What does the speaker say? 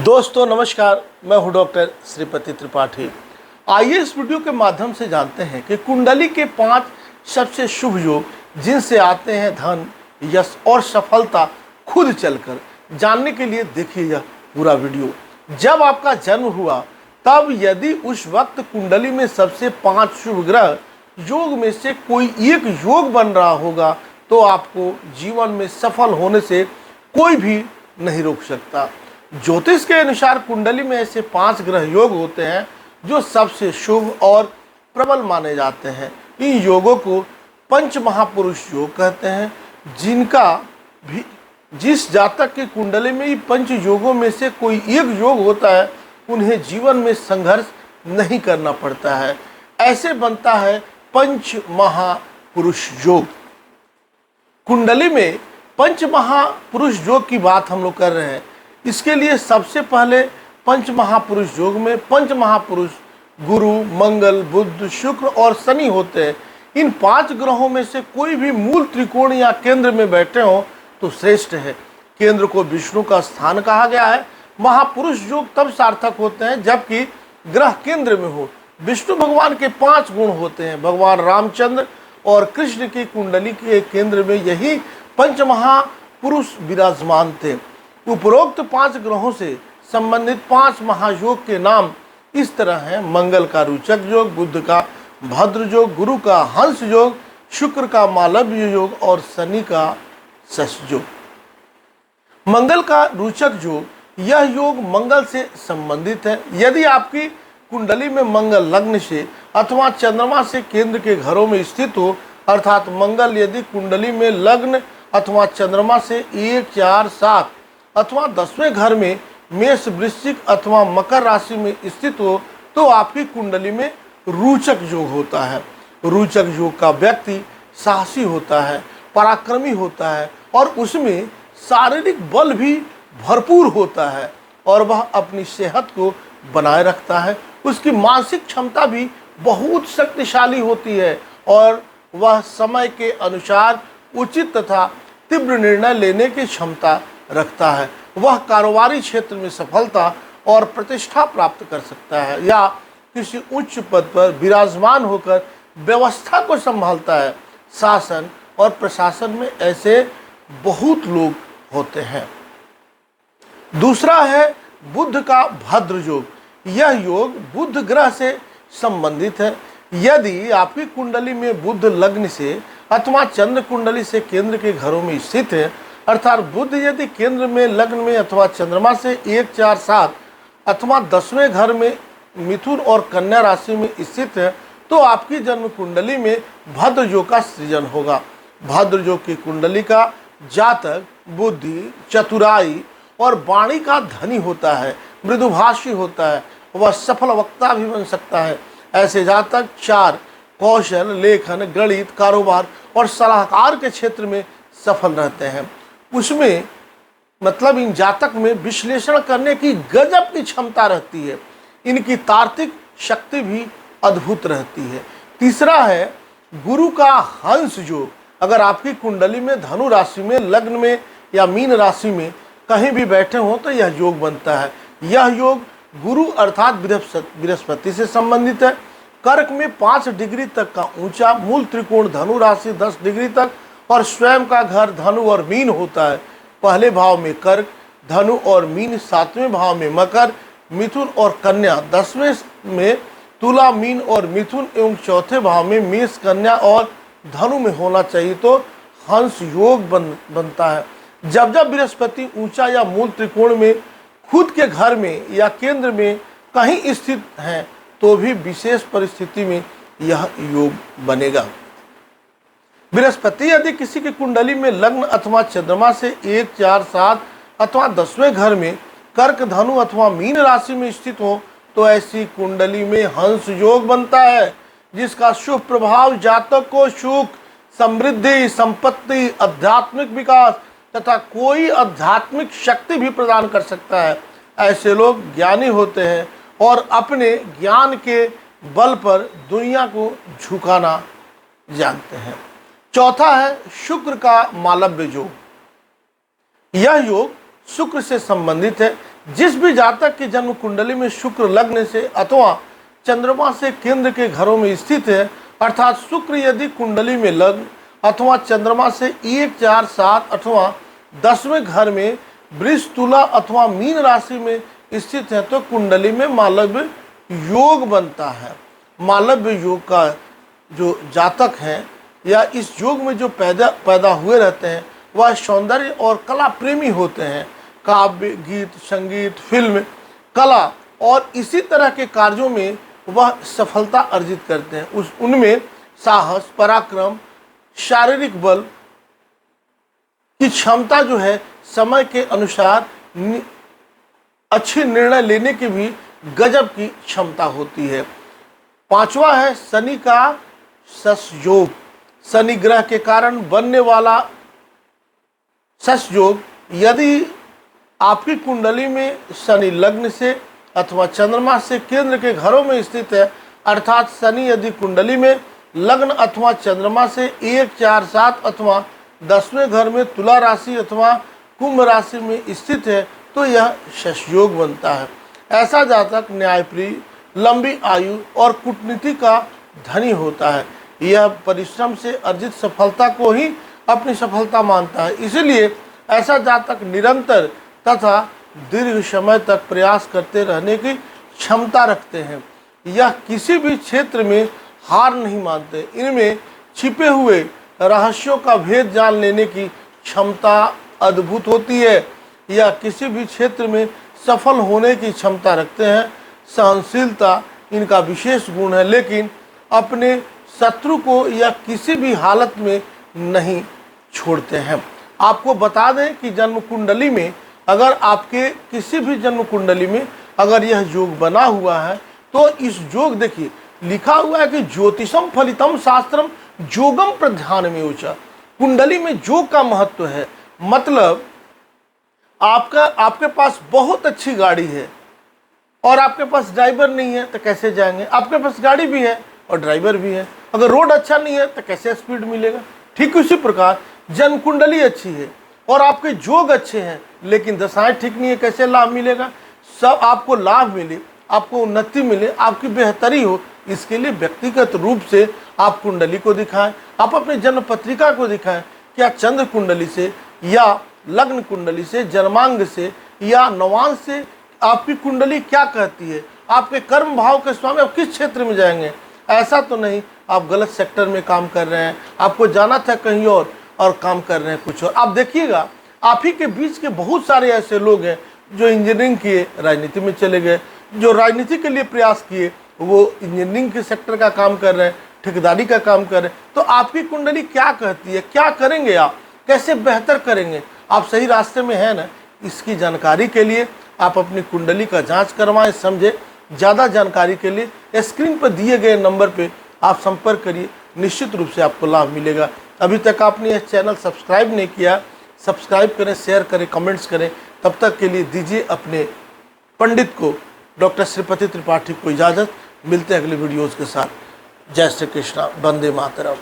दोस्तों नमस्कार, मैं हूं डॉक्टर श्रीपति त्रिपाठी। आइए इस वीडियो के माध्यम से जानते हैं कि कुंडली के 5 सबसे शुभ योग जिनसे आते हैं धन, यश और सफलता खुद चलकर। जानने के लिए देखिए यह पूरा वीडियो। जब आपका जन्म हुआ तब यदि उस वक्त कुंडली में सबसे 5 शुभ ग्रह योग में से कोई एक योग बन रहा होगा तो आपको जीवन में सफल होने से कोई भी नहीं रोक सकता। ज्योतिष के अनुसार कुंडली में ऐसे 5 ग्रह योग होते हैं जो सबसे शुभ और प्रबल माने जाते हैं। इन योगों को पंच महापुरुष योग कहते हैं। जिनका भी जिस जातक की कुंडली में इन पंच योगों में से कोई एक योग होता है उन्हें जीवन में संघर्ष नहीं करना पड़ता है। ऐसे बनता है पंच महापुरुष योग। कुंडली में पंच महापुरुष योग की बात हम लोग कर रहे हैं। इसके लिए सबसे पहले पंच महापुरुष योग में पंच महापुरुष गुरु, मंगल, बुध, शुक्र और शनि होते हैं। इन 5 ग्रहों में से कोई भी मूल त्रिकोण या केंद्र में बैठे हों तो श्रेष्ठ है। केंद्र को विष्णु का स्थान कहा गया है। महापुरुष योग तब सार्थक होते हैं जबकि ग्रह केंद्र में हो। विष्णु भगवान के 5 गुण होते हैं। भगवान रामचंद्र और कृष्ण की कुंडली के केंद्र में यही पंच महापुरुष विराजमान थे। उपरोक्त 5 ग्रहों से संबंधित 5 महायोग के नाम इस तरह हैं। मंगल का रोचक योग, बुध का भद्र योग, गुरु का हंस योग, शुक्र का मालव्य योग और शनि का शश योग। मंगल का रोचक योग, यह योग मंगल से संबंधित है। यदि आपकी कुंडली में मंगल लग्न से अथवा चंद्रमा से केंद्र के घरों में स्थित हो, अर्थात मंगल यदि कुंडली में लग्न अथवा चंद्रमा से 1, 4, 7 अथवा 10वें घर में मेष, वृश्चिक अथवा मकर राशि में स्थित हो तो आपकी कुंडली में रोचक योग होता है। रोचक योग का व्यक्ति साहसी होता है, पराक्रमी होता है और उसमें शारीरिक बल भी भरपूर होता है और वह अपनी सेहत को बनाए रखता है। उसकी मानसिक क्षमता भी बहुत शक्तिशाली होती है और वह समय के अनुसार उचित तथा तीव्र निर्णय लेने की क्षमता रखता है। वह कारोबारी क्षेत्र में सफलता और प्रतिष्ठा प्राप्त कर सकता है या किसी उच्च पद पर विराजमान होकर व्यवस्था को संभालता है। शासन और प्रशासन में ऐसे बहुत लोग होते हैं। दूसरा है बुध का भद्र योग। यह योग बुध ग्रह से संबंधित है। यदि आपकी कुंडली में बुध लग्न से अथवा चंद्र कुंडली से केंद्र के घरों में स्थित है, अर्थात बुध यदि केंद्र में लग्न में अथवा चंद्रमा से 1, 4, 7 अथवा 10वें घर में मिथुन और कन्या राशि में स्थित है तो आपकी जन्म कुंडली में भद्र योग का सृजन होगा। भद्र योग की कुंडली का जातक बुद्धि, चतुराई और वाणी का धनी होता है, मृदुभाषी होता है, वह सफल वक्ता भी बन सकता है। ऐसे जातक 4 कौशल, लेखन, गणित, कारोबार और सलाहकार के क्षेत्र में सफल रहते हैं। उसमें मतलब इन जातक में विश्लेषण करने की गजब की क्षमता रहती है। इनकी तार्किक शक्ति भी अद्भुत रहती है। तीसरा है गुरु का हंस योग। अगर आपकी कुंडली में धनु राशि में, लग्न में या मीन राशि में कहीं भी बैठे हो तो यह योग बनता है। यह योग गुरु अर्थात बृहस्पति से संबंधित है। कर्क में 5 डिग्री तक का ऊंचा मूल त्रिकोण धनु राशि 10 डिग्री तक और स्वयं का घर धनु और मीन होता है। पहले भाव में कर्क, धनु और मीन, 7वें भाव में मकर, मिथुन और कन्या, 10वें में तुला, मीन और मिथुन एवं 4थे भाव में मेष, कन्या और धनु में होना चाहिए तो हंस योग बनता है। जब जब बृहस्पति ऊंचा या मूल त्रिकोण में खुद के घर में या केंद्र में कहीं स्थित हैं तो भी विशेष परिस्थिति में यह योग बनेगा। बृहस्पति यदि किसी की कुंडली में लग्न अथवा चंद्रमा से 1, 4, 7 अथवा 10वें घर में कर्क, धनु अथवा मीन राशि में स्थित हो तो ऐसी कुंडली में हंस योग बनता है जिसका शुभ प्रभाव जातक को सुख, समृद्धि, संपत्ति, आध्यात्मिक विकास तथा कोई आध्यात्मिक शक्ति भी प्रदान कर सकता है। ऐसे लोग ज्ञानी होते हैं और अपने ज्ञान के बल पर दुनिया को झुकाना जानते हैं। चौथा है शुक्र का मालव्य योग। यह योग शुक्र से संबंधित है। जिस भी जातक की जन्म कुंडली में शुक्र लग्न से अथवा चंद्रमा से केंद्र के घरों में स्थित है, अर्थात शुक्र यदि कुंडली में लग्न अथवा चंद्रमा से 1, 4, 7 अथवा 10वें घर में वृष, तुला अथवा मीन राशि में स्थित है तो कुंडली में मालव्य योग बनता है। मालव्य योग का जो जातक हैं या इस योग में जो पैदा हुए रहते हैं वह सौंदर्य और कला प्रेमी होते हैं। काव्य, गीत, संगीत, फिल्म, कला और इसी तरह के कार्यों में वह सफलता अर्जित करते हैं। उनमें साहस, पराक्रम, शारीरिक बल की क्षमता जो है, समय के अनुसार अच्छे निर्णय लेने की भी गजब की क्षमता होती है। पांचवा है शनि का शश योग। शनि ग्रह के कारण बनने वाला शश योग, यदि आपकी कुंडली में शनि लग्न से अथवा चंद्रमा से केंद्र के घरों में स्थित है, अर्थात शनि यदि कुंडली में लग्न अथवा चंद्रमा से 1, 4, 7 अथवा 10वें घर में तुला राशि अथवा कुंभ राशि में स्थित है तो यह शश योग बनता है। ऐसा जातक न्यायप्रिय, लंबी आयु और कूटनीति का धनी होता है। यह परिश्रम से अर्जित सफलता को ही अपनी सफलता मानता है, इसलिए ऐसा जातक निरंतर तथा दीर्घ समय तक प्रयास करते रहने की क्षमता रखते हैं। यह किसी भी क्षेत्र में हार नहीं मानते। इनमें छिपे हुए रहस्यों का भेद जान लेने की क्षमता अद्भुत होती है। यह किसी भी क्षेत्र में सफल होने की क्षमता रखते हैं। सहनशीलता इनका विशेष गुण है, लेकिन अपने शत्रु को यह किसी भी हालत में नहीं छोड़ते हैं। आपको बता दें कि जन्म कुंडली में अगर आपके किसी भी जन्म कुंडली में अगर यह योग बना हुआ है तो इस योग, देखिए लिखा हुआ है कि ज्योतिषम फलितम शास्त्रम योगम प्रधान में ऊंचा। कुंडली में योग का महत्व है। मतलब आपके पास बहुत अच्छी गाड़ी है और आपके पास ड्राइवर नहीं है तो कैसे जाएंगे। आपके पास गाड़ी भी है और ड्राइवर भी है, अगर रोड अच्छा नहीं है तो कैसे स्पीड मिलेगा। ठीक उसी प्रकार जन्म कुंडली अच्छी है और आपके योग अच्छे हैं लेकिन दशाएं ठीक नहीं है, कैसे लाभ मिलेगा। सब आपको लाभ मिले, आपको उन्नति मिले, आपकी बेहतरी हो, इसके लिए व्यक्तिगत रूप से आप कुंडली को दिखाएं। आप अपने जन्म पत्रिका को दिखाएं, क्या चंद्र कुंडली से या लग्न कुंडली से, जन्मांग से या नवांश से आपकी कुंडली क्या कहती है। आपके कर्म भाव के स्वामी आप किस क्षेत्र में जाएंगे। ऐसा तो नहीं आप गलत सेक्टर में काम कर रहे हैं, आपको जाना था कहीं और काम कर रहे हैं कुछ और। आप देखिएगा आप ही के बीच के बहुत सारे ऐसे लोग हैं जो इंजीनियरिंग किए राजनीति में चले गए, जो राजनीति के लिए प्रयास किए वो इंजीनियरिंग के सेक्टर का काम कर रहे हैं, ठेकेदारी का काम कर रहे हैं। तो आपकी कुंडली क्या कहती है, क्या करेंगे आप, कैसे बेहतर करेंगे, आप सही रास्ते में हैं ना। इसकी जानकारी के लिए आप अपनी कुंडली का जांच करवाएं, समझें। ज़्यादा जानकारी के लिए स्क्रीन पर दिए गए नंबर पे आप संपर्क करिए, निश्चित रूप से आपको लाभ मिलेगा। अभी तक आपने यह चैनल सब्सक्राइब नहीं किया, सब्सक्राइब करें, शेयर करें, कमेंट्स करें। तब तक के लिए दीजिए अपने पंडित को, डॉक्टर श्रीपति त्रिपाठी को इजाज़त। मिलते हैं अगले वीडियोज़ के साथ। जय श्री कृष्णा, वंदे मातरम।